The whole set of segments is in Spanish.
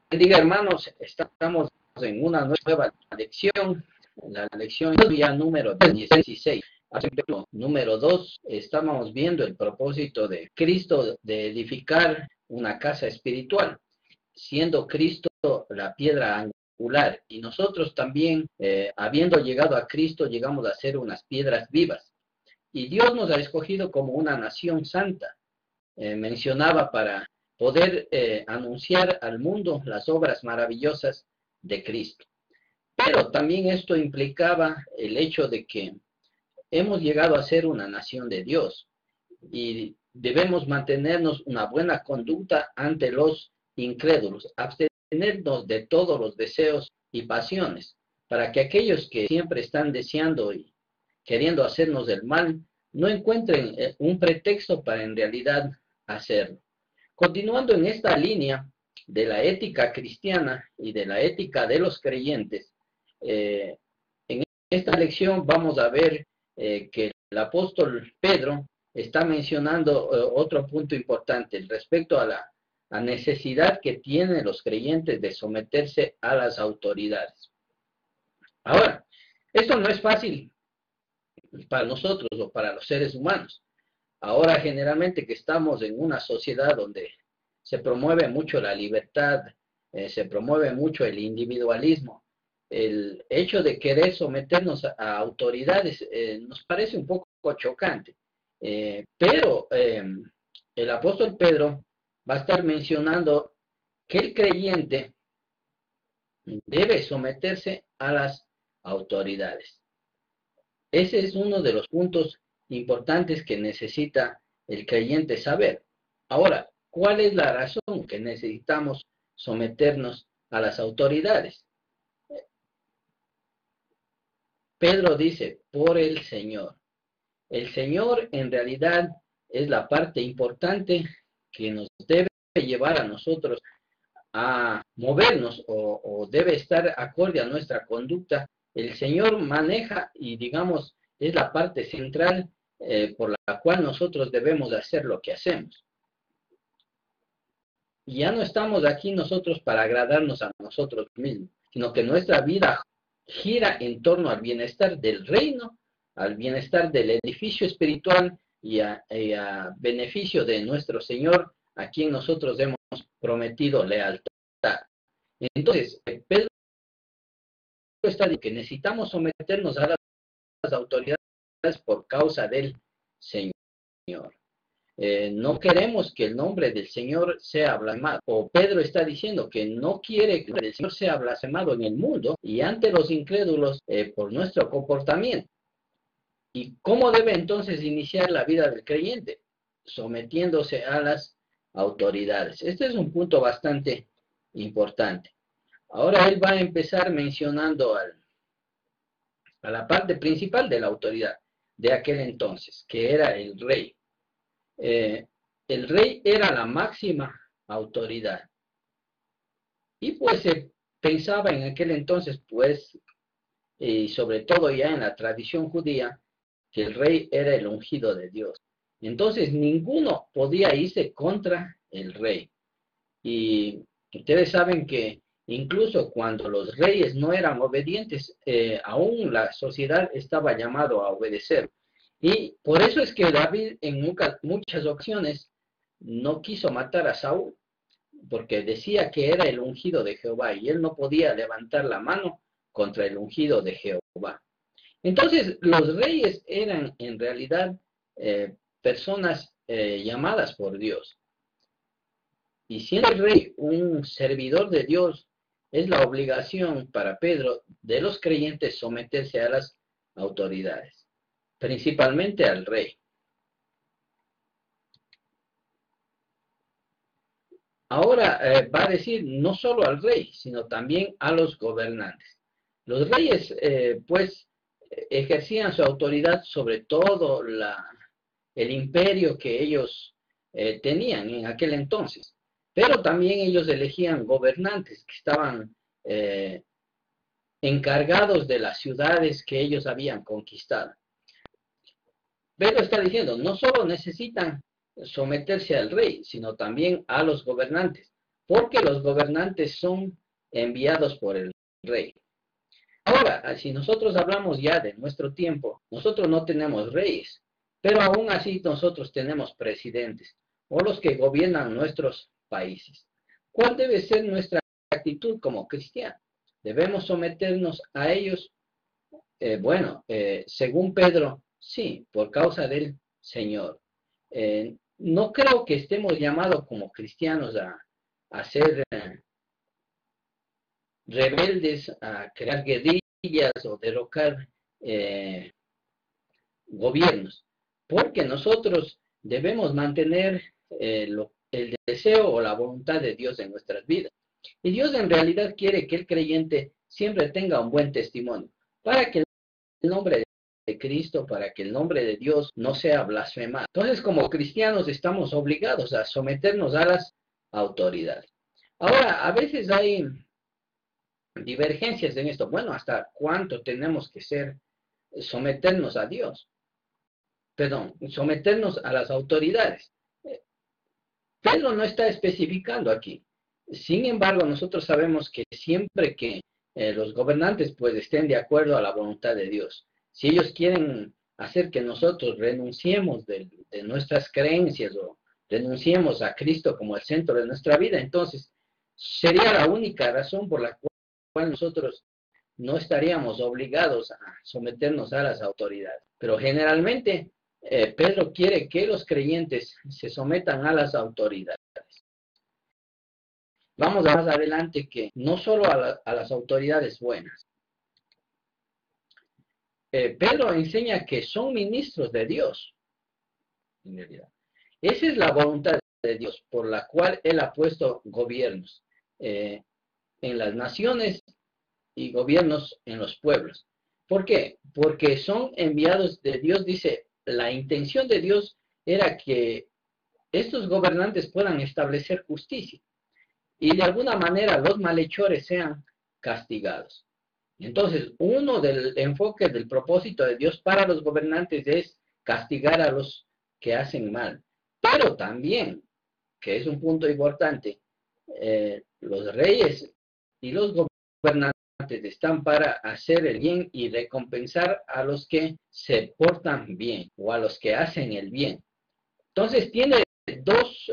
Diga, hermanos, estamos en una nueva lección, la lección ya número 16. Número 2, estábamos viendo el propósito de Cristo de edificar una casa espiritual, siendo Cristo la piedra angular, y nosotros también, habiendo llegado a Cristo, llegamos a ser unas piedras vivas, y Dios nos ha escogido como una nación santa. Mencionaba para poder anunciar al mundo las obras maravillosas de Cristo. Pero también esto implicaba el hecho de que hemos llegado a ser una nación de Dios y debemos mantenernos una buena conducta ante los incrédulos, abstenernos de todos los deseos y pasiones, para que aquellos que siempre están deseando y queriendo hacernos el mal, no encuentren un pretexto para en realidad hacerlo. Continuando en esta línea de la ética cristiana y de la ética de los creyentes, en esta lección vamos a ver que el apóstol Pedro está mencionando otro punto importante respecto a la necesidad que tienen los creyentes de someterse a las autoridades. Ahora, esto no es fácil para nosotros o para los seres humanos. Ahora generalmente que estamos en una sociedad donde se promueve mucho la libertad, se promueve mucho el individualismo, el hecho de querer someternos a autoridades nos parece un poco chocante. Pero el apóstol Pedro va a estar mencionando que el creyente debe someterse a las autoridades. Ese es uno de los puntos importantes que necesita el creyente saber. Ahora, ¿cuál es la razón que necesitamos someternos a las autoridades? Pedro dice, por el Señor. El Señor en realidad es la parte importante que nos debe llevar a nosotros a movernos o debe estar acorde a nuestra conducta. El Señor maneja y digamos es la parte central por la cual nosotros debemos hacer lo que hacemos. Y ya no estamos aquí nosotros para agradarnos a nosotros mismos, sino que nuestra vida gira en torno al bienestar del reino, al bienestar del edificio espiritual y a beneficio de nuestro Señor, a quien nosotros hemos prometido lealtad. Entonces, Pedro está diciendo que necesitamos someternos a las autoridades por causa del Señor. No queremos que el nombre del Señor sea blasfemado. O Pedro está diciendo que no quiere que el Señor sea blasfemado en el mundo y ante los incrédulos por nuestro comportamiento. ¿Y cómo debe entonces iniciar la vida del creyente? Sometiéndose a las autoridades. Este es un punto bastante importante. Ahora él va a empezar mencionando a la parte principal de la autoridad de aquel entonces, que era el rey. El rey era la máxima autoridad. Y pues se pensaba en aquel entonces, pues, y sobre todo ya en la tradición judía, que el rey era el ungido de Dios. Entonces ninguno podía irse contra el rey. Y ustedes saben que incluso cuando los reyes no eran obedientes, aún la sociedad estaba llamado a obedecer. Y por eso es que David en muchas ocasiones no quiso matar a Saúl, porque decía que era el ungido de Jehová y él no podía levantar la mano contra el ungido de Jehová. Entonces, los reyes eran en realidad personas llamadas por Dios. Y siendo el rey un servidor de Dios, es la obligación para Pedro de los creyentes someterse a las autoridades, principalmente al rey. Ahora va a decir no solo al rey, sino también a los gobernantes. Los reyes, pues, ejercían su autoridad sobre todo el imperio que ellos tenían en aquel entonces. Pero también ellos elegían gobernantes que estaban encargados de las ciudades que ellos habían conquistado. Pero está diciendo, no solo necesitan someterse al rey, sino también a los gobernantes, porque los gobernantes son enviados por el rey. Ahora, si nosotros hablamos ya de nuestro tiempo, nosotros no tenemos reyes, pero aún así nosotros tenemos presidentes o los que gobiernan nuestros países. ¿Cuál debe ser nuestra actitud como cristianos? ¿Debemos someternos a ellos? Según Pedro, sí, por causa del Señor. No creo que estemos llamados como cristianos a ser rebeldes, a crear guerrillas o derrocar gobiernos, porque nosotros debemos mantener el deseo o la voluntad de Dios en nuestras vidas. Y Dios en realidad quiere que el creyente siempre tenga un buen testimonio, para que el nombre de Cristo, para que el nombre de Dios no sea blasfemado. Entonces, como cristianos estamos obligados a someternos a las autoridades. Ahora, a veces hay divergencias en esto. Bueno, ¿hasta cuánto tenemos que someternos a Dios? Perdón, someternos a las autoridades. Pedro no está especificando aquí. Sin embargo, nosotros sabemos que siempre que los gobernantes pues estén de acuerdo a la voluntad de Dios, si ellos quieren hacer que nosotros renunciemos de nuestras creencias o renunciemos a Cristo como el centro de nuestra vida, entonces sería la única razón por la cual nosotros no estaríamos obligados a someternos a las autoridades. Pero generalmente Pedro quiere que los creyentes se sometan a las autoridades. Vamos más adelante que no solo a las autoridades buenas. Pedro enseña que son ministros de Dios, en realidad. Esa es la voluntad de Dios, por la cual Él ha puesto gobiernos en las naciones y gobiernos en los pueblos. ¿Por qué? Porque son enviados de Dios. Dice, la intención de Dios era que estos gobernantes puedan establecer justicia y de alguna manera los malhechores sean castigados. Entonces, uno del enfoque del propósito de Dios para los gobernantes es castigar a los que hacen mal. Pero también, que es un punto importante, los reyes y los gobernantes están para hacer el bien y recompensar a los que se portan bien o a los que hacen el bien. Entonces, tiene dos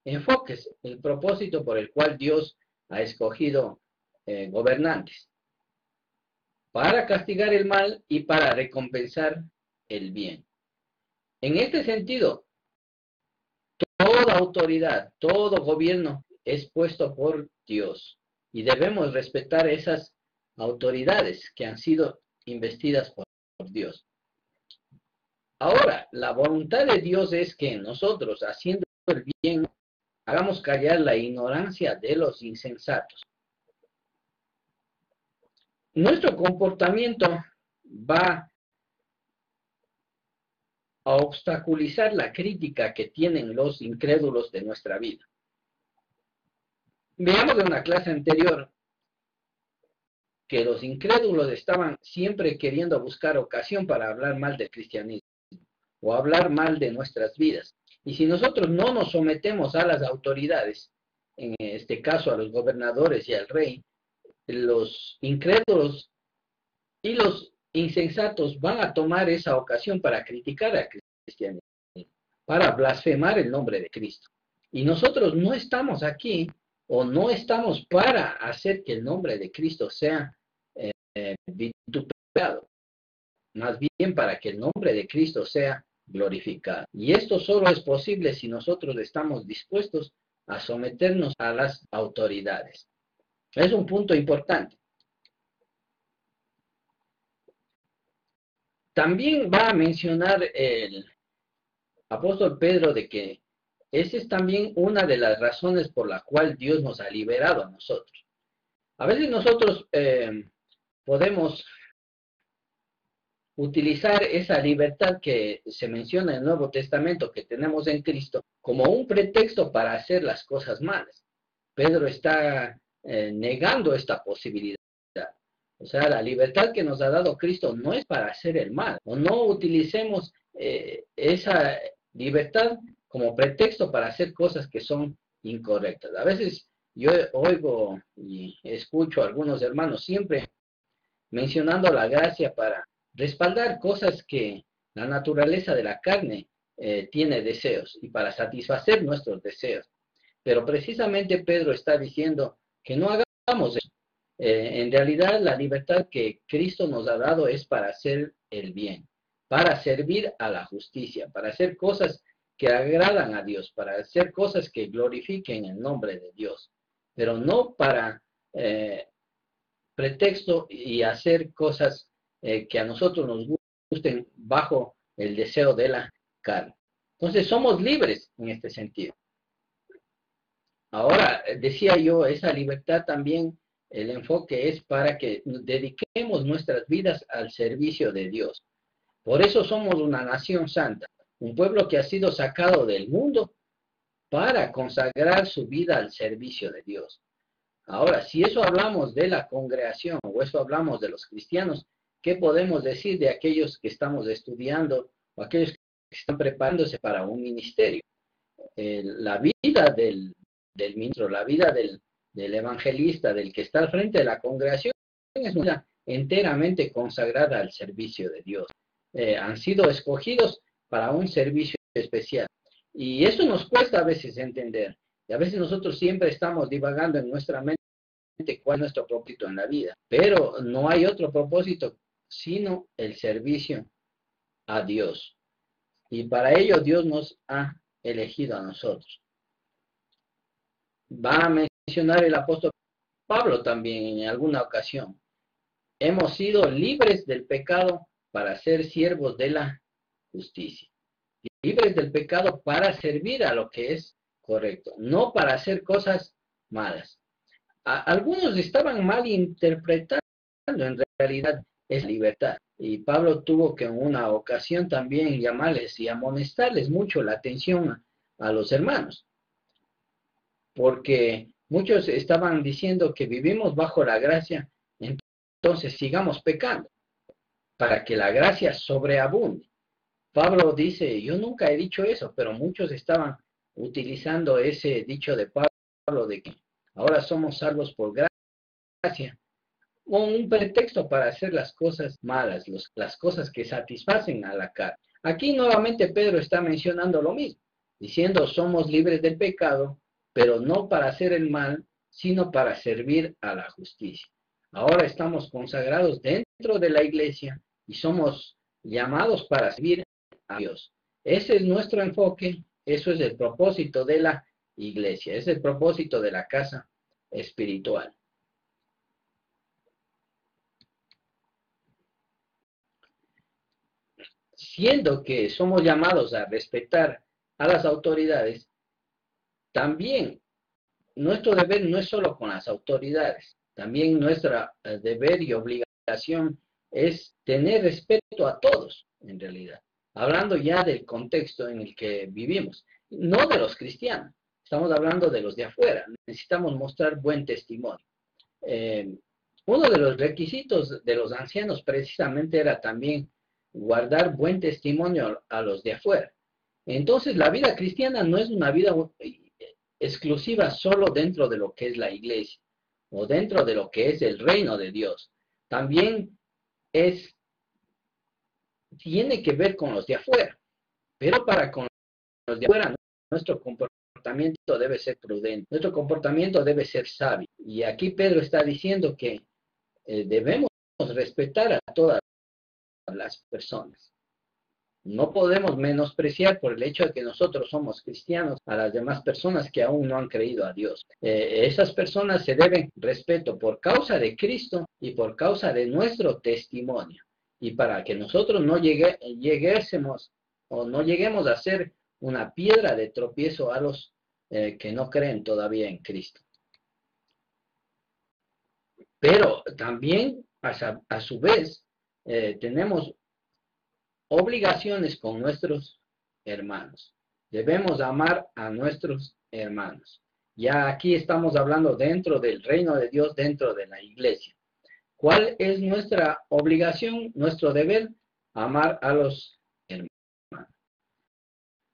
enfoques, el propósito por el cual Dios ha escogido gobernantes, para castigar el mal y para recompensar el bien. En este sentido, toda autoridad, todo gobierno es puesto por Dios y debemos respetar esas autoridades que han sido investidas por Dios. Ahora, la voluntad de Dios es que nosotros, haciendo el bien, hagamos callar la ignorancia de los insensatos. Nuestro comportamiento va a obstaculizar la crítica que tienen los incrédulos de nuestra vida. Veamos en una clase anterior que los incrédulos estaban siempre queriendo buscar ocasión para hablar mal del cristianismo o hablar mal de nuestras vidas. Y si nosotros no nos sometemos a las autoridades, en este caso a los gobernadores y al rey, los incrédulos y los insensatos van a tomar esa ocasión para criticar al cristianismo, para blasfemar el nombre de Cristo. Y nosotros no estamos aquí o no estamos para hacer que el nombre de Cristo sea vituperado, más bien para que el nombre de Cristo sea glorificado. Y esto solo es posible si nosotros estamos dispuestos a someternos a las autoridades. Es un punto importante. También va a mencionar el apóstol Pedro de que esa es también una de las razones por la cual Dios nos ha liberado a nosotros. A veces nosotros podemos utilizar esa libertad que se menciona en el Nuevo Testamento que tenemos en Cristo como un pretexto para hacer las cosas malas. Pedro está negando esta posibilidad. O sea, la libertad que nos ha dado Cristo no es para hacer el mal. O no utilicemos esa libertad como pretexto para hacer cosas que son incorrectas. A veces yo oigo y escucho a algunos hermanos siempre mencionando la gracia para respaldar cosas que la naturaleza de la carne tiene deseos y para satisfacer nuestros deseos. Pero precisamente Pedro está diciendo que no hagamos eso. En realidad la libertad que Cristo nos ha dado es para hacer el bien, para servir a la justicia, para hacer cosas que agradan a Dios, para hacer cosas que glorifiquen el nombre de Dios, pero no para pretexto y hacer cosas que a nosotros nos gusten bajo el deseo de la carne. Entonces somos libres en este sentido. Ahora, decía yo, esa libertad también, el enfoque es para que dediquemos nuestras vidas al servicio de Dios. Por eso somos una nación santa, un pueblo que ha sido sacado del mundo para consagrar su vida al servicio de Dios. Ahora, si eso hablamos de la congregación o eso hablamos de los cristianos, ¿qué podemos decir de aquellos que estamos estudiando o aquellos que están preparándose para un ministerio? La vida del ministro, la vida del evangelista, del que está al frente de la congregación, es una vida enteramente consagrada al servicio de Dios. Han sido escogidos para un servicio especial. Y eso nos cuesta a veces entender. Y a veces nosotros siempre estamos divagando en nuestra mente cuál es nuestro propósito en la vida. Pero no hay otro propósito sino el servicio a Dios. Y para ello Dios nos ha elegido a nosotros. Va a mencionar el apóstol Pablo también en alguna ocasión. Hemos sido libres del pecado para ser siervos de la justicia. Libres del pecado para servir a lo que es correcto, no para hacer cosas malas. Algunos estaban mal interpretando en realidad esa libertad. Y Pablo tuvo que en una ocasión también llamarles y amonestarles mucho la atención a los hermanos. Porque muchos estaban diciendo que vivimos bajo la gracia, entonces sigamos pecando para que la gracia sobreabunde. Pablo dice, yo nunca he dicho eso, pero muchos estaban utilizando ese dicho de Pablo de que ahora somos salvos por gracia, o un pretexto para hacer las cosas malas, las cosas que satisfacen a la carne. Aquí nuevamente Pedro está mencionando lo mismo, diciendo somos libres del pecado, pero no para hacer el mal, sino para servir a la justicia. Ahora estamos consagrados dentro de la iglesia y somos llamados para servir a Dios. Ese es nuestro enfoque, eso es el propósito de la iglesia, es el propósito de la casa espiritual. Siendo que somos llamados a respetar a las autoridades, también nuestro deber no es solo con las autoridades, también nuestra deber y obligación es tener respeto a todos, en realidad. Hablando ya del contexto en el que vivimos, no de los cristianos, estamos hablando de los de afuera, necesitamos mostrar buen testimonio. Uno de los requisitos de los ancianos precisamente era también guardar buen testimonio a los de afuera. Entonces la vida cristiana no es una vida exclusiva solo dentro de lo que es la iglesia o dentro de lo que es el reino de Dios. También tiene que ver con los de afuera, pero para con los de afuera nuestro comportamiento debe ser prudente, nuestro comportamiento debe ser sabio. Y aquí Pedro está diciendo que debemos respetar a todas las personas. No podemos menospreciar por el hecho de que nosotros somos cristianos a las demás personas que aún no han creído a Dios. Esas personas se deben respeto por causa de Cristo y por causa de nuestro testimonio. Y para que nosotros no lleguemos a ser una piedra de tropiezo a los que no creen todavía en Cristo. Pero también, a su vez, tenemos obligaciones con nuestros hermanos. Debemos amar a nuestros hermanos. Ya aquí estamos hablando dentro del reino de Dios, dentro de la iglesia. ¿Cuál es nuestra obligación, nuestro deber? Amar a los hermanos.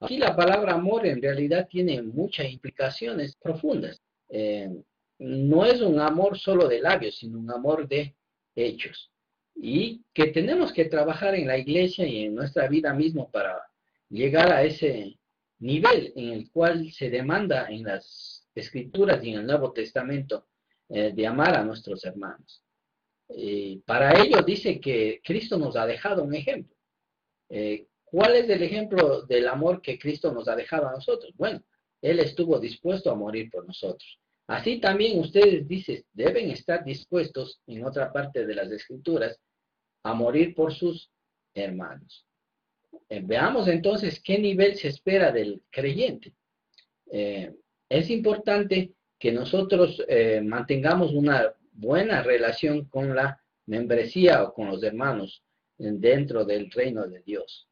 Aquí la palabra amor en realidad tiene muchas implicaciones profundas. Eh, no es un amor solo de labios, sino un amor de hechos. Y que tenemos que trabajar en la iglesia y en nuestra vida mismo para llegar a ese nivel en el cual se demanda en las Escrituras y en el Nuevo Testamento de amar a nuestros hermanos. Para ello dice que Cristo nos ha dejado un ejemplo. ¿Cuál es el ejemplo del amor que Cristo nos ha dejado a nosotros? Bueno, Él estuvo dispuesto a morir por nosotros. Así también ustedes dicen, deben estar dispuestos, en otra parte de las Escrituras, a morir por sus hermanos. Veamos entonces qué nivel se espera del creyente. Es importante que nosotros mantengamos una buena relación con la membresía o con los hermanos dentro del reino de Dios.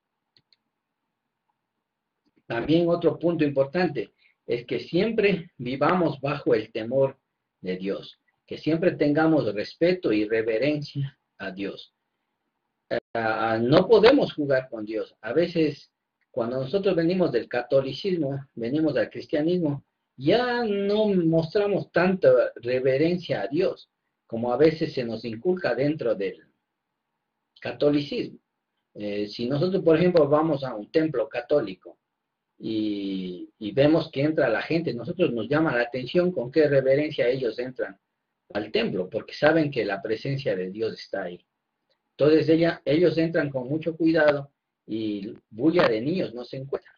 También otro punto importante es que siempre vivamos bajo el temor de Dios, que siempre tengamos respeto y reverencia a Dios. No podemos jugar con Dios. A veces, cuando nosotros venimos del catolicismo, venimos del cristianismo, ya no mostramos tanta reverencia a Dios como a veces se nos inculca dentro del catolicismo. Si nosotros, por ejemplo, vamos a un templo católico y vemos que entra la gente, nosotros nos llama la atención con qué reverencia ellos entran al templo, porque saben que la presencia de Dios está ahí. Entonces ellos entran con mucho cuidado y bulla de niños no se encuentra.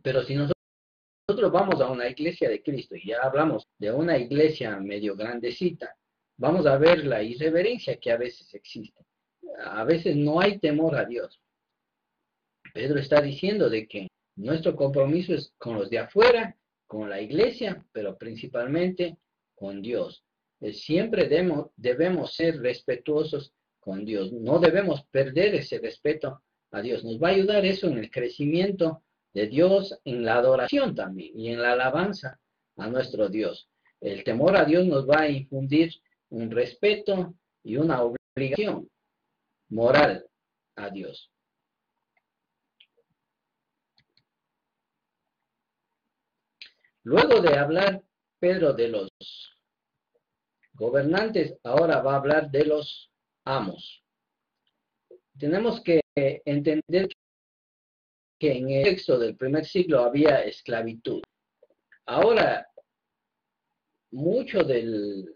Pero si nosotros vamos a una iglesia de Cristo y ya hablamos de una iglesia medio grandecita, vamos a ver la irreverencia que a veces existe. A veces no hay temor a Dios. Pedro está diciendo de que nuestro compromiso es con los de afuera, con la iglesia, pero principalmente con Dios. Siempre debemos ser respetuosos con Dios. No debemos perder ese respeto a Dios. Nos va a ayudar eso en el crecimiento de Dios, en la adoración también y en la alabanza a nuestro Dios. El temor a Dios nos va a infundir un respeto y una obligación moral a Dios. Luego de hablar Pedro de los gobernantes, ahora va a hablar de los amos. Tenemos que entender que en el texto del primer siglo había esclavitud. Ahora, mucho del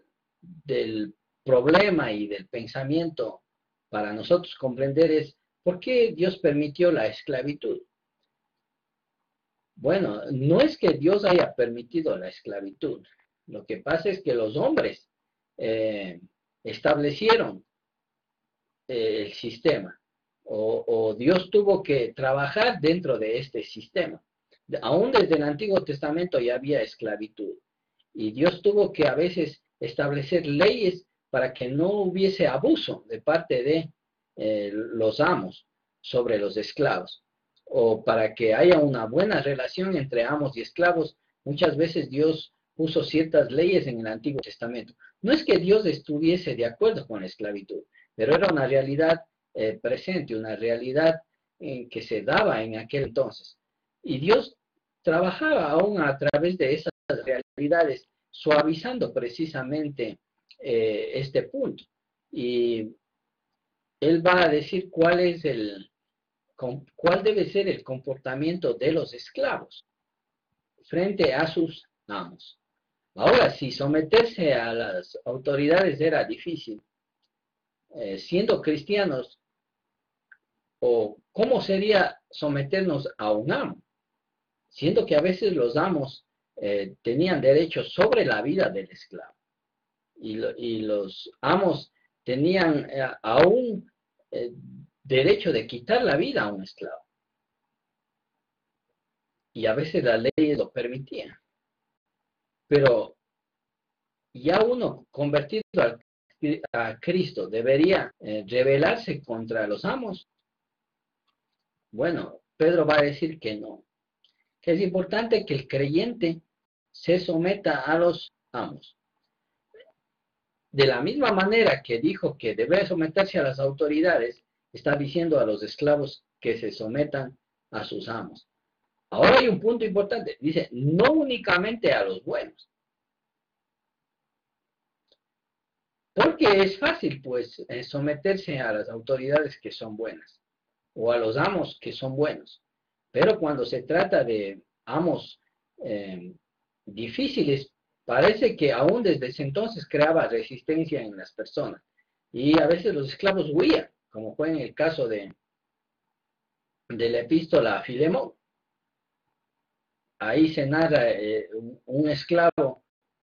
problema y del pensamiento para nosotros comprender es ¿por qué Dios permitió la esclavitud? Bueno, no es que Dios haya permitido la esclavitud. Lo que pasa es que los hombres establecieron el sistema o Dios tuvo que trabajar dentro de este sistema. Aún desde el Antiguo Testamento ya había esclavitud y Dios tuvo que a veces establecer leyes para que no hubiese abuso de parte de los amos sobre los esclavos o para que haya una buena relación entre amos y esclavos. Muchas veces Dios puso ciertas leyes en el Antiguo Testamento. No es que Dios estuviese de acuerdo con la esclavitud, pero era una realidad presente, una realidad que se daba en aquel entonces. Y Dios trabajaba aún a través de esas realidades, suavizando precisamente este punto. Y Él va a decir cuál debe ser el comportamiento de los esclavos frente a sus amos. Ahora, si someterse a las autoridades era difícil, siendo cristianos, o cómo sería someternos a un amo, siendo que a veces los amos tenían derechos sobre la vida del esclavo, y los amos tenían aún derecho de quitar la vida a un esclavo, y a veces las leyes lo permitían. Pero ya uno convertido a Cristo debería rebelarse contra los amos. Bueno, Pedro va a decir que no, que es importante que el creyente se someta a los amos. De la misma manera que dijo que debe someterse a las autoridades, está diciendo a los esclavos que se sometan a sus amos. Ahora hay un punto importante. Dice, no únicamente a los buenos. Porque es fácil, pues, someterse a las autoridades que son buenas o a los amos que son buenos. Pero cuando se trata de amos eh, difíciles, parece que aún desde ese entonces creaba resistencia en las personas. Y a veces los esclavos huían, como fue en el caso de la epístola a Filemón. Ahí se narra un esclavo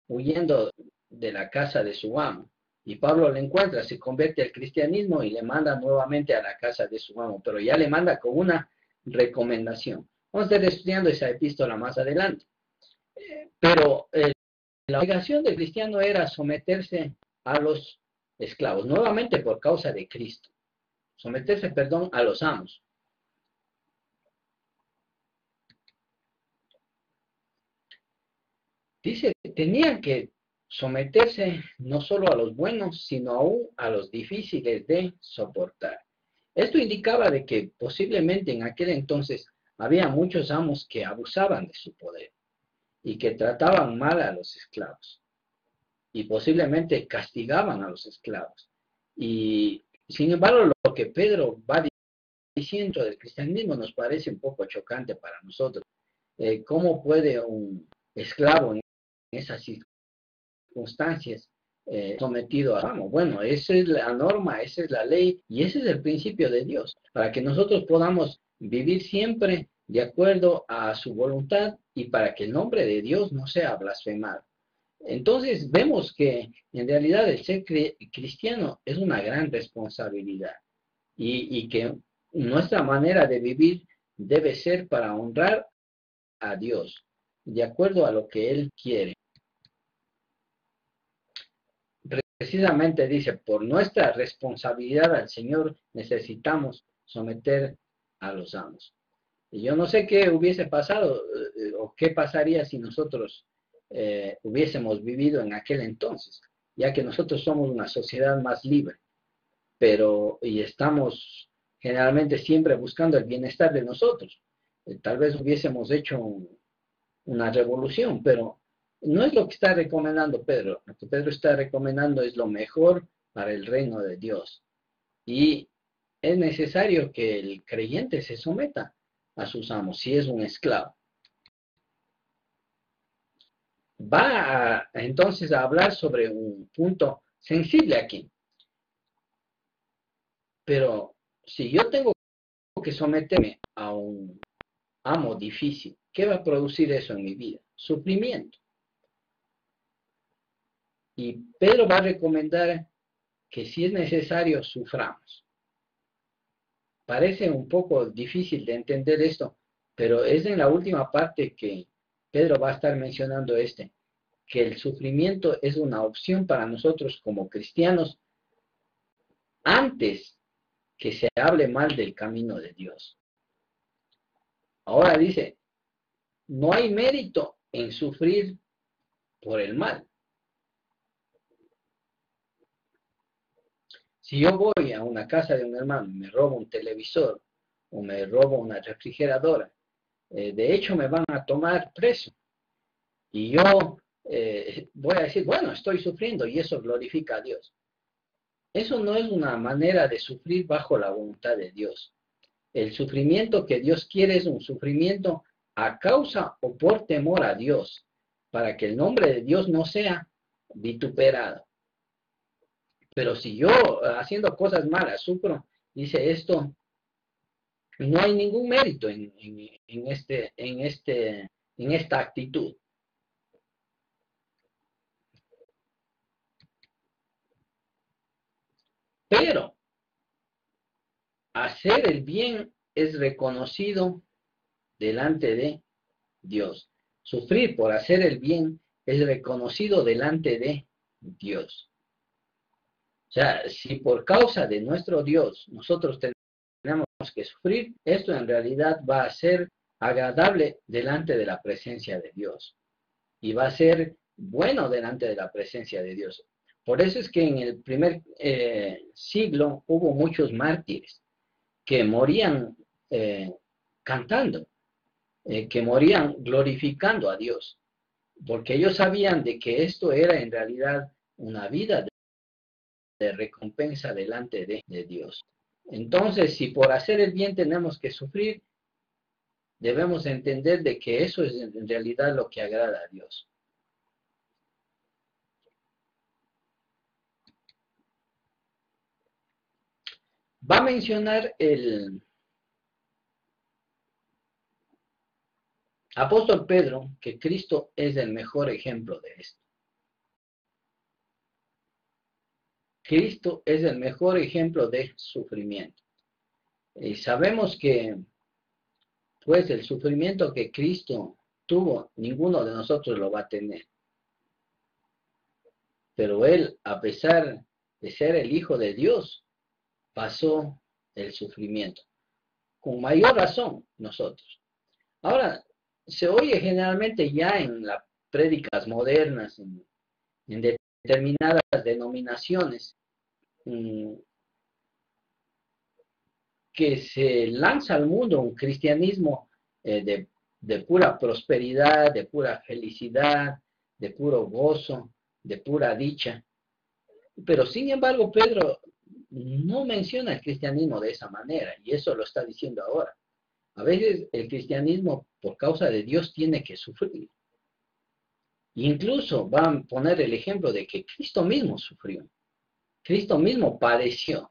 huyendo de la casa de su amo. Y Pablo le encuentra, se convierte al cristianismo y le manda nuevamente a la casa de su amo, pero ya le manda con una recomendación. Vamos a estar estudiando esa epístola más adelante. Pero la obligación del cristiano era someterse a los esclavos, nuevamente por causa de Cristo. Someterse, perdón, a los amos. Dice, tenían que someterse no solo a los buenos, sino aún a los difíciles de soportar. Esto indicaba de que posiblemente en aquel entonces había muchos amos que abusaban de su poder y que trataban mal a los esclavos y posiblemente castigaban a los esclavos. Y sin embargo, lo que Pedro va diciendo del cristianismo nos parece un poco chocante para nosotros. ¿Cómo puede un esclavo en esas circunstancias sometido a amo? Bueno, esa es la norma, esa es la ley y ese es el principio de Dios, para que nosotros podamos vivir siempre de acuerdo a su voluntad y para que el nombre de Dios no sea blasfemado. Entonces vemos que en realidad el ser cristiano es una gran responsabilidad y que nuestra manera de vivir debe ser para honrar a Dios, de acuerdo a lo que Él quiere. Precisamente dice, por nuestra responsabilidad al Señor necesitamos someter a los amos. Y yo no sé qué hubiese pasado o qué pasaría si nosotros hubiésemos vivido en aquel entonces, ya que nosotros somos una sociedad más libre, pero y estamos generalmente siempre buscando el bienestar de nosotros. Tal vez hubiésemos hecho una revolución, pero no es lo que está recomendando Pedro. Lo que Pedro está recomendando es lo mejor para el reino de Dios. Y es necesario que el creyente se someta a sus amos, si es un esclavo. Va entonces a hablar sobre un punto sensible aquí. Pero si yo tengo que someterme a un amo difícil, ¿qué va a producir eso en mi vida? Sufrimiento. Y Pedro va a recomendar que si es necesario, suframos. Parece un poco difícil de entender esto, pero es en la última parte que Pedro va a estar mencionando que el sufrimiento es una opción para nosotros como cristianos antes que se hable mal del camino de Dios. Ahora dice, no hay mérito en sufrir por el mal. Si yo voy a una casa de un hermano y me robo un televisor o me robo una refrigeradora, de hecho me van a tomar preso. Y yo voy a decir, bueno, estoy sufriendo y eso glorifica a Dios. Eso no es una manera de sufrir bajo la voluntad de Dios. El sufrimiento que Dios quiere es un sufrimiento a causa o por temor a Dios, para que el nombre de Dios no sea vituperado. Pero si yo haciendo cosas malas sufro, dice esto, no hay ningún mérito en esta actitud. Pero hacer el bien es reconocido delante de Dios. Sufrir por hacer el bien es reconocido delante de Dios. O sea, si por causa de nuestro Dios nosotros tenemos que sufrir, esto en realidad va a ser agradable delante de la presencia de Dios. Y va a ser bueno delante de la presencia de Dios. Por eso es que en el primer siglo hubo muchos mártires que morían cantando. que morían glorificando a Dios, porque ellos sabían de que esto era en realidad una vida de recompensa delante de Dios. Entonces, si por hacer el bien tenemos que sufrir, debemos entender de que eso es en realidad lo que agrada a Dios. Va a mencionar el apóstol Pedro que Cristo es el mejor ejemplo de esto. Cristo es el mejor ejemplo de sufrimiento. Y sabemos que, pues, el sufrimiento que Cristo tuvo, ninguno de nosotros lo va a tener. Pero Él, a pesar de ser el Hijo de Dios, pasó el sufrimiento. Con mayor razón nosotros. Ahora, se oye generalmente ya en las prédicas modernas, en determinadas denominaciones, que se lanza al mundo un cristianismo de pura prosperidad, de pura felicidad, de puro gozo, de pura dicha. Pero sin embargo, Pedro no menciona el cristianismo de esa manera, y eso lo está diciendo ahora. A veces el cristianismo, por causa de Dios, tiene que sufrir. Incluso van a poner el ejemplo de que Cristo mismo sufrió. Cristo mismo padeció.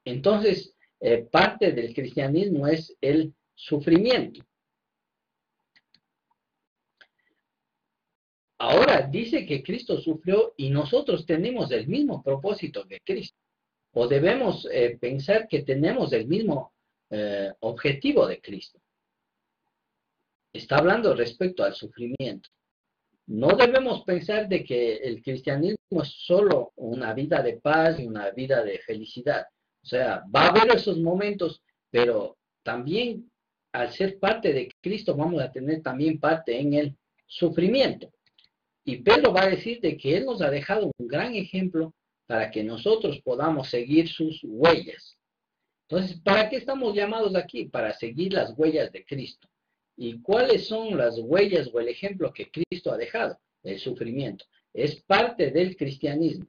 Entonces, parte del cristianismo es el sufrimiento. Ahora dice que Cristo sufrió y nosotros tenemos el mismo propósito que Cristo. O debemos pensar que tenemos el mismo objetivo de Cristo. Está hablando respecto al sufrimiento. No debemos pensar de que el cristianismo es solo una vida de paz y una vida de felicidad. O sea, va a haber esos momentos, pero también al ser parte de Cristo vamos a tener también parte en el sufrimiento. Y Pedro va a decir de que Él nos ha dejado un gran ejemplo para que nosotros podamos seguir sus huellas. Entonces, ¿para qué estamos llamados aquí? Para seguir las huellas de Cristo. ¿Y cuáles son las huellas o el ejemplo que Cristo ha dejado? El sufrimiento. Es parte del cristianismo.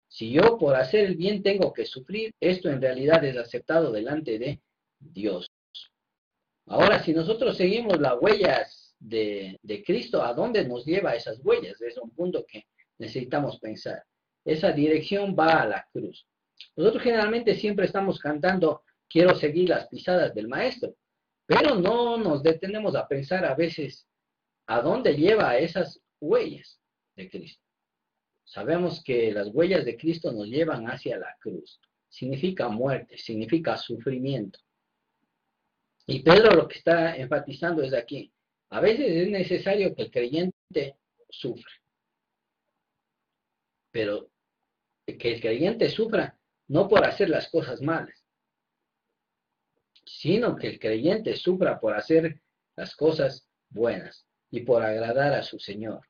Si yo por hacer el bien tengo que sufrir, esto en realidad es aceptado delante de Dios. Ahora, si nosotros seguimos las huellas de Cristo, ¿a dónde nos lleva esas huellas? Es un punto que necesitamos pensar. Esa dirección va a la cruz. Nosotros generalmente siempre estamos cantando, quiero seguir las pisadas del Maestro, pero no nos detenemos a pensar a veces a dónde lleva esas huellas de Cristo. Sabemos que las huellas de Cristo nos llevan hacia la cruz. Significa muerte, significa sufrimiento. Y Pedro lo que está enfatizando es aquí. A veces es necesario que el creyente sufra. Pero que el creyente sufra no por hacer las cosas malas, sino que el creyente sufra por hacer las cosas buenas y por agradar a su Señor.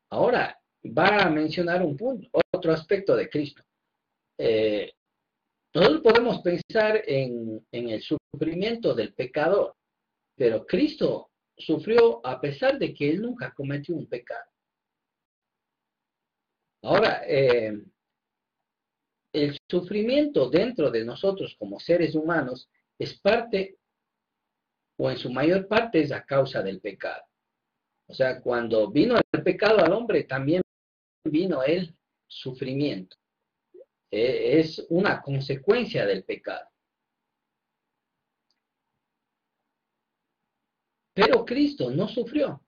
Ahora va a mencionar un punto, otro aspecto de Cristo. Nosotros podemos pensar en el sufrimiento del pecador, pero Cristo sufrió a pesar de que Él nunca cometió un pecado. Ahora, el sufrimiento dentro de nosotros como seres humanos es parte, o en su mayor parte es a causa del pecado. O sea, cuando vino el pecado al hombre, también vino el sufrimiento. Es una consecuencia del pecado. Pero Cristo no sufrió.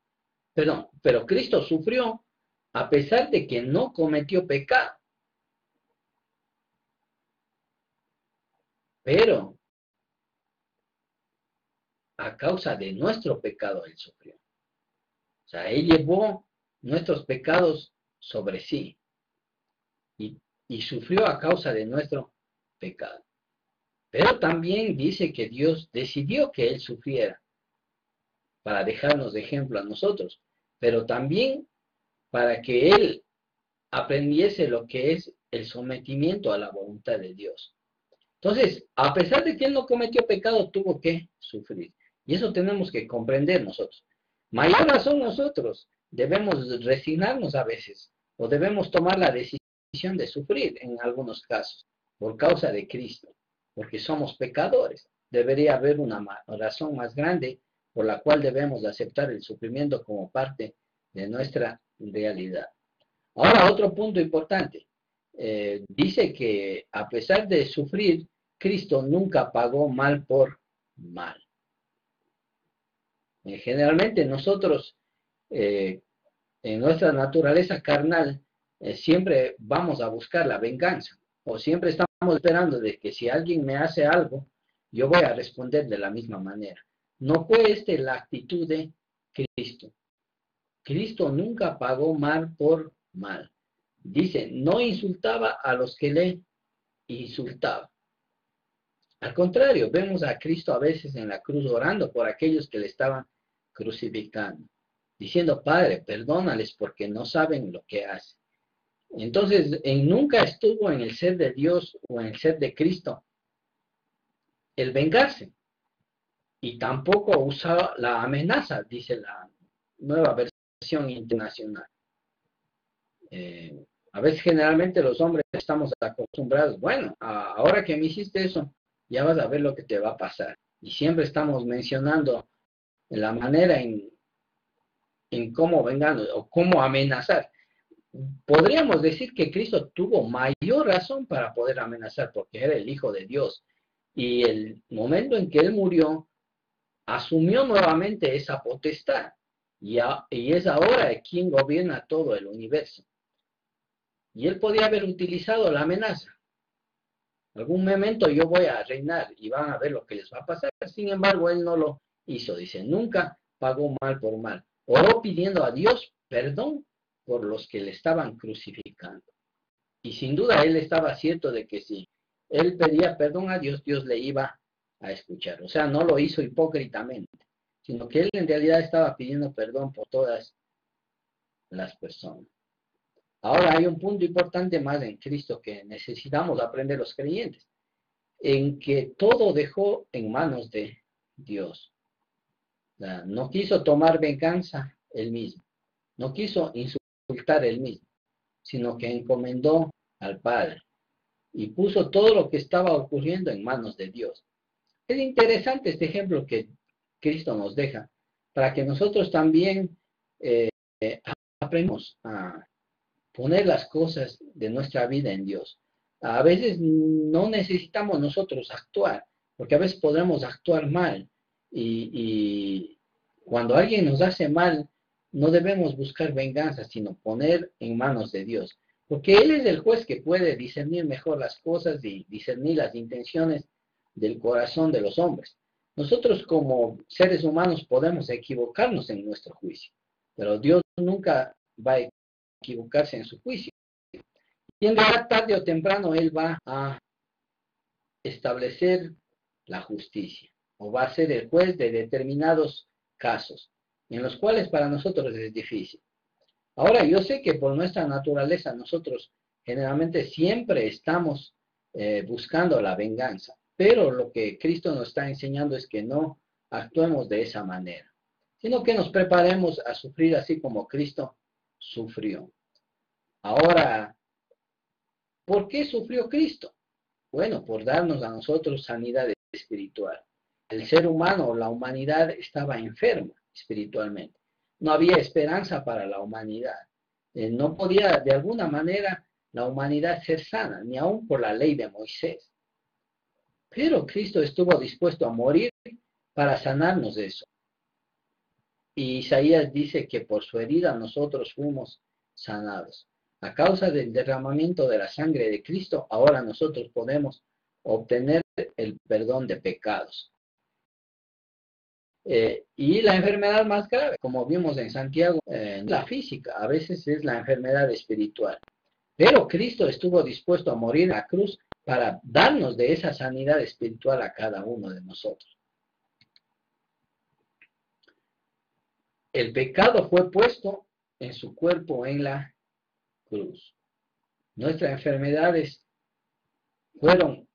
Perdón, pero Cristo sufrió a pesar de que no cometió pecado. Pero a causa de nuestro pecado Él sufrió. O sea, Él llevó nuestros pecados sobre sí y sufrió a causa de nuestro pecado. Pero también dice que Dios decidió que Él sufriera para dejarnos de ejemplo a nosotros, pero también para que Él aprendiese lo que es el sometimiento a la voluntad de Dios. Entonces, a pesar de que él no cometió pecado, tuvo que sufrir. Y eso tenemos que comprender nosotros. Mayor razón nosotros debemos resignarnos a veces, o debemos tomar la decisión de sufrir en algunos casos, por causa de Cristo, porque somos pecadores. Debería haber una razón más grande por la cual debemos aceptar el sufrimiento como parte de nuestra realidad. Ahora, otro punto importante. Dice que a pesar de sufrir, Cristo nunca pagó mal por mal. Generalmente nosotros, en nuestra naturaleza carnal, siempre vamos a buscar la venganza, o siempre estamos esperando de que si alguien me hace algo, yo voy a responder de la misma manera. No fue esta la actitud de Cristo. Cristo nunca pagó mal por mal. Dice, no insultaba a los que le insultaban. Al contrario, vemos a Cristo a veces en la cruz orando por aquellos que le estaban crucificando, diciendo, Padre, perdónales porque no saben lo que hacen. Entonces, nunca estuvo en el ser de Dios o en el ser de Cristo el vengarse. Y tampoco usaba la amenaza, dice la nueva versión internacional. A veces generalmente los hombres estamos acostumbrados, bueno, ahora que me hiciste eso, ya vas a ver lo que te va a pasar. Y siempre estamos mencionando la manera en cómo vengan o cómo amenazar. Podríamos decir que Cristo tuvo mayor razón para poder amenazar porque era el Hijo de Dios. Y el momento en que Él murió, asumió nuevamente esa potestad. Y es ahora quien gobierna todo el universo. Y Él podía haber utilizado la amenaza. En algún momento yo voy a reinar y van a ver lo que les va a pasar. Sin embargo, Él no lo hizo. Dice, nunca pagó mal por mal. Oró pidiendo a Dios perdón por los que le estaban crucificando. Y sin duda Él estaba cierto de que si Él pedía perdón a Dios, Dios le iba a escuchar. O sea, no lo hizo hipócritamente, sino que Él en realidad estaba pidiendo perdón por todas las personas. Ahora hay un punto importante más en Cristo que necesitamos aprender los creyentes, en que todo dejó en manos de Dios. No quiso tomar venganza él mismo, no quiso insultar él mismo, sino que encomendó al Padre y puso todo lo que estaba ocurriendo en manos de Dios. Es interesante este ejemplo que Cristo nos deja, para que nosotros también aprendamos a poner las cosas de nuestra vida en Dios. A veces no necesitamos nosotros actuar, porque a veces podemos actuar mal. Y cuando alguien nos hace mal, no debemos buscar venganza, sino poner en manos de Dios. Porque Él es el juez que puede discernir mejor las cosas y discernir las intenciones del corazón de los hombres. Nosotros como seres humanos podemos equivocarnos en nuestro juicio, pero Dios nunca va a equivocarse en su juicio. Y en realidad, tarde o temprano, Él va a establecer la justicia, o va a ser el juez de determinados casos, en los cuales para nosotros es difícil. Ahora, yo sé que por nuestra naturaleza nosotros generalmente siempre estamos buscando la venganza, pero lo que Cristo nos está enseñando es que no actuemos de esa manera, sino que nos preparemos a sufrir así como Cristo sufrió. Ahora, ¿por qué sufrió Cristo? Bueno, por darnos a nosotros sanidad espiritual. El ser humano, la humanidad estaba enferma espiritualmente. No había esperanza para la humanidad. No podía de alguna manera la humanidad ser sana, ni aun por la ley de Moisés. Pero Cristo estuvo dispuesto a morir para sanarnos de eso. Y Isaías dice que por su herida nosotros fuimos sanados. A causa del derramamiento de la sangre de Cristo, ahora nosotros podemos obtener el perdón de pecados. Y la enfermedad más grave, como vimos en Santiago, la física, a veces es la enfermedad espiritual. Pero Cristo estuvo dispuesto a morir en la cruz para darnos de esa sanidad espiritual a cada uno de nosotros. El pecado fue puesto en su cuerpo en la cruz. Nuestras enfermedades fueron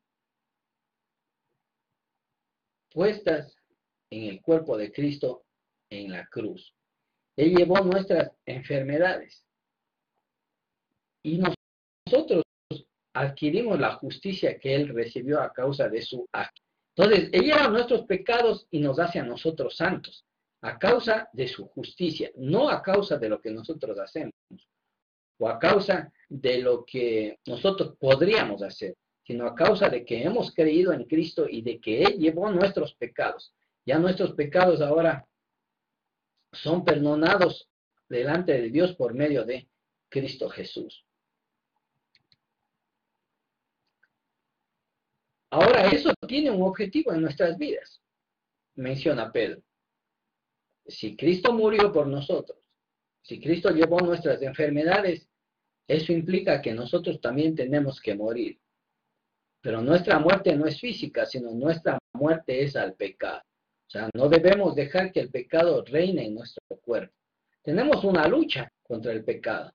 puestas en el cuerpo de Cristo en la cruz. Él llevó nuestras enfermedades y nosotros adquirimos la justicia que Él recibió a causa de su acto. Entonces, Él lleva nuestros pecados y nos hace a nosotros santos, a causa de su justicia, no a causa de lo que nosotros hacemos, o a causa de lo que nosotros podríamos hacer, sino a causa de que hemos creído en Cristo y de que Él llevó nuestros pecados. Ya nuestros pecados ahora son perdonados delante de Dios por medio de Cristo Jesús. Ahora, eso tiene un objetivo en nuestras vidas, menciona Pedro. Si Cristo murió por nosotros, si Cristo llevó nuestras enfermedades, eso implica que nosotros también tenemos que morir. Pero nuestra muerte no es física, sino nuestra muerte es al pecado. O sea, no debemos dejar que el pecado reine en nuestro cuerpo. Tenemos una lucha contra el pecado.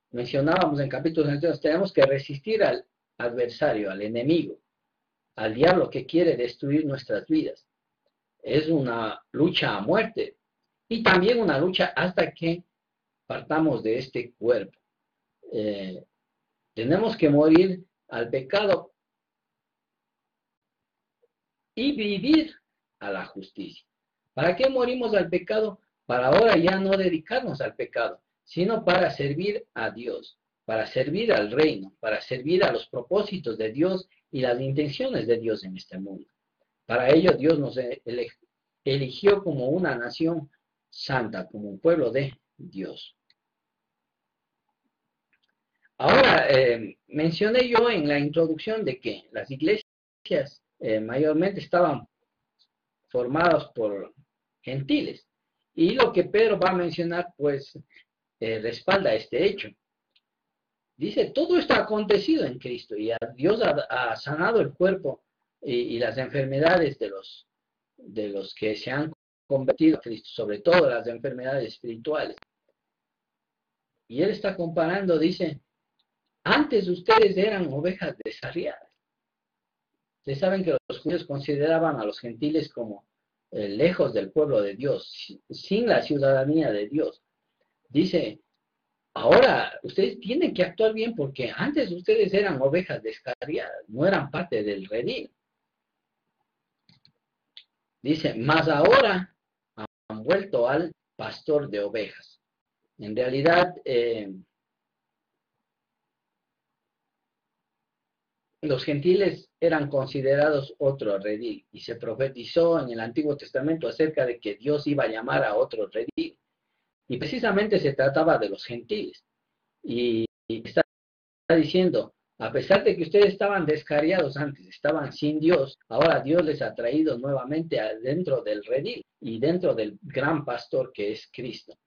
Mencionábamos en capítulos anteriores, tenemos que resistir al adversario, al enemigo, al diablo que quiere destruir nuestras vidas. Es una lucha a muerte y también una lucha hasta que partamos de este cuerpo. Tenemos que morir al pecado y vivir a la justicia. ¿Para qué morimos al pecado? Para ahora ya no dedicarnos al pecado, sino para servir a Dios, para servir al reino, para servir a los propósitos de Dios y las intenciones de Dios en este mundo. Para ello Dios nos eligió como una nación santa, como un pueblo de Dios. Ahora, mencioné yo en la introducción de que las iglesias mayormente estaban formadas por gentiles. Y lo que Pedro va a mencionar, pues, respalda este hecho. Dice, todo esto ha acontecido en Cristo y Dios ha sanado el cuerpo y las enfermedades de los que se han convertido a Cristo, sobre todo las enfermedades espirituales. Y él está comparando, dice, antes ustedes eran ovejas descarriadas. Ustedes saben que los judíos consideraban a los gentiles como lejos del pueblo de Dios, sin la ciudadanía de Dios. Dice, ahora ustedes tienen que actuar bien porque antes ustedes eran ovejas descarriadas, no eran parte del redil. Dice, mas ahora han vuelto al pastor de ovejas. En realidad, los gentiles eran considerados otro redil y se profetizó en el Antiguo Testamento acerca de que Dios iba a llamar a otro redil. Y precisamente se trataba de los gentiles. Y está diciendo, a pesar de que ustedes estaban descarriados antes, estaban sin Dios, ahora Dios les ha traído nuevamente dentro del redil y dentro del gran pastor que es Cristo.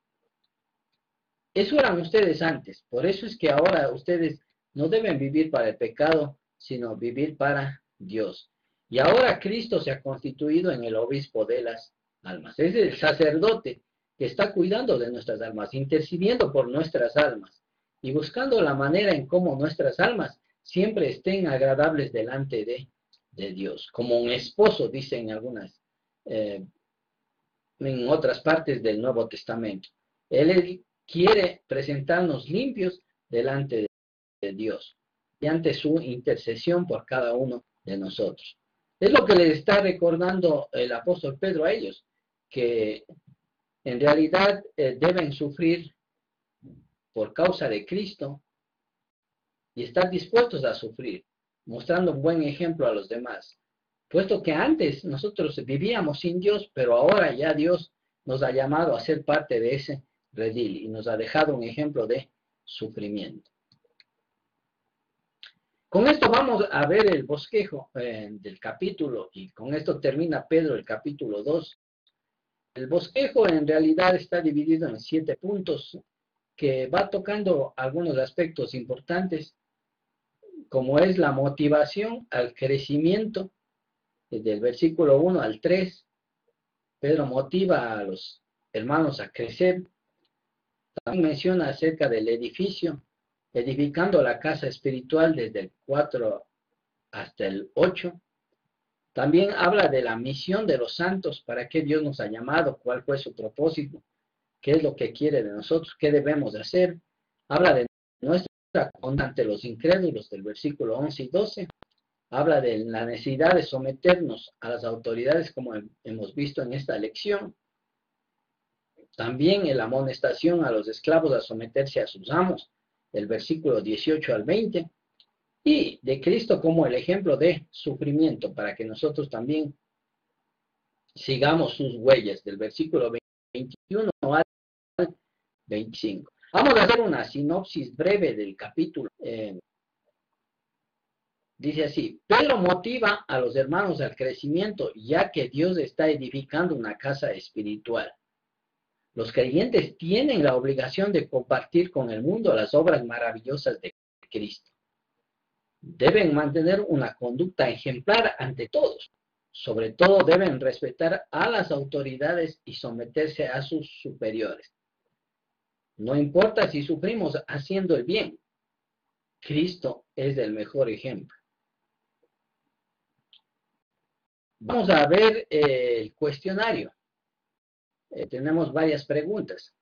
Eso eran ustedes antes, por eso es que ahora ustedes no deben vivir para el pecado, sino vivir para Dios. Y ahora Cristo se ha constituido en el obispo de las almas. Es el sacerdote que está cuidando de nuestras almas, intercediendo por nuestras almas y buscando la manera en cómo nuestras almas siempre estén agradables delante de Dios, como un esposo, dicen algunas, en otras partes del Nuevo Testamento. Él quiere presentarnos limpios delante de Dios y ante su intercesión por cada uno de nosotros. Es lo que le está recordando el apóstol Pedro a ellos, que en realidad deben sufrir por causa de Cristo y estar dispuestos a sufrir, mostrando un buen ejemplo a los demás. Puesto que antes nosotros vivíamos sin Dios, pero ahora ya Dios nos ha llamado a ser parte de ese redil y nos ha dejado un ejemplo de sufrimiento. Con esto vamos a ver el bosquejo del capítulo y con esto termina Pedro el capítulo 2. El bosquejo en realidad está dividido en 7 puntos que va tocando algunos aspectos importantes, como es la motivación al crecimiento, desde el versículo 1 al 3. Pedro motiva a los hermanos a crecer. También menciona acerca del edificio, edificando la casa espiritual desde el 4 hasta el 8. También habla de la misión de los santos, para qué Dios nos ha llamado, cuál fue su propósito, qué es lo que quiere de nosotros, qué debemos de hacer. Habla de nuestra conducta ante los incrédulos del versículo 11 y 12. Habla de la necesidad de someternos a las autoridades, como hemos visto en esta lección. También la amonestación a los esclavos a someterse a sus amos, del versículo 18 al 20. Y de Cristo como el ejemplo de sufrimiento, para que nosotros también sigamos sus huellas, del versículo 21 al 25. Vamos a hacer una sinopsis breve del capítulo. Dice así: Pedro motiva a los hermanos al crecimiento, ya que Dios está edificando una casa espiritual. Los creyentes tienen la obligación de compartir con el mundo las obras maravillosas de Cristo. Deben mantener una conducta ejemplar ante todos. Sobre todo deben respetar a las autoridades y someterse a sus superiores. No importa si sufrimos haciendo el bien. Cristo es el mejor ejemplo. Vamos a ver el cuestionario. Tenemos varias preguntas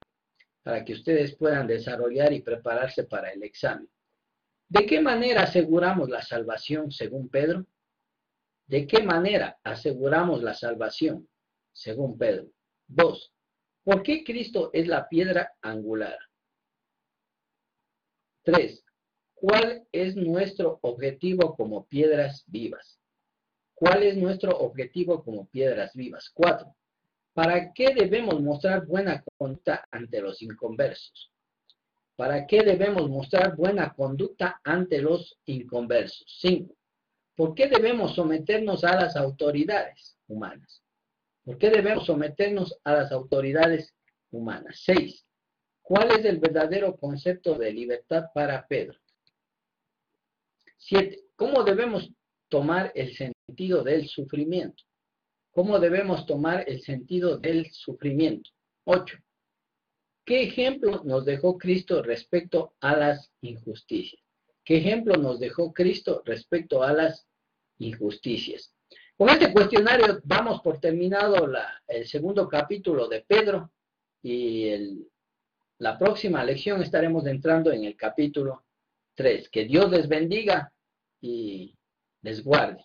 para que ustedes puedan desarrollar y prepararse para el examen. ¿De qué manera aseguramos la salvación según Pedro? ¿De qué manera aseguramos la salvación según Pedro? 2. ¿Por qué Cristo es la piedra angular? 3. ¿Cuál es nuestro objetivo como piedras vivas? ¿Cuál es nuestro objetivo como piedras vivas? 4. ¿Para qué debemos mostrar buena conducta ante los inconversos? ¿Para qué debemos mostrar buena conducta ante los inconversos? 5. ¿Por qué debemos someternos a las autoridades humanas? ¿Por qué debemos someternos a las autoridades humanas? 6. ¿Cuál es el verdadero concepto de libertad para Pedro? 7. ¿Cómo debemos tomar el sentido del sufrimiento? ¿Cómo debemos tomar el sentido del sufrimiento? 8. ¿Qué ejemplo nos dejó Cristo respecto a las injusticias? ¿Qué ejemplo nos dejó Cristo respecto a las injusticias? Con este cuestionario damos por terminado el segundo capítulo de Pedro y la próxima lección estaremos entrando en el capítulo 3. Que Dios les bendiga y les guarde.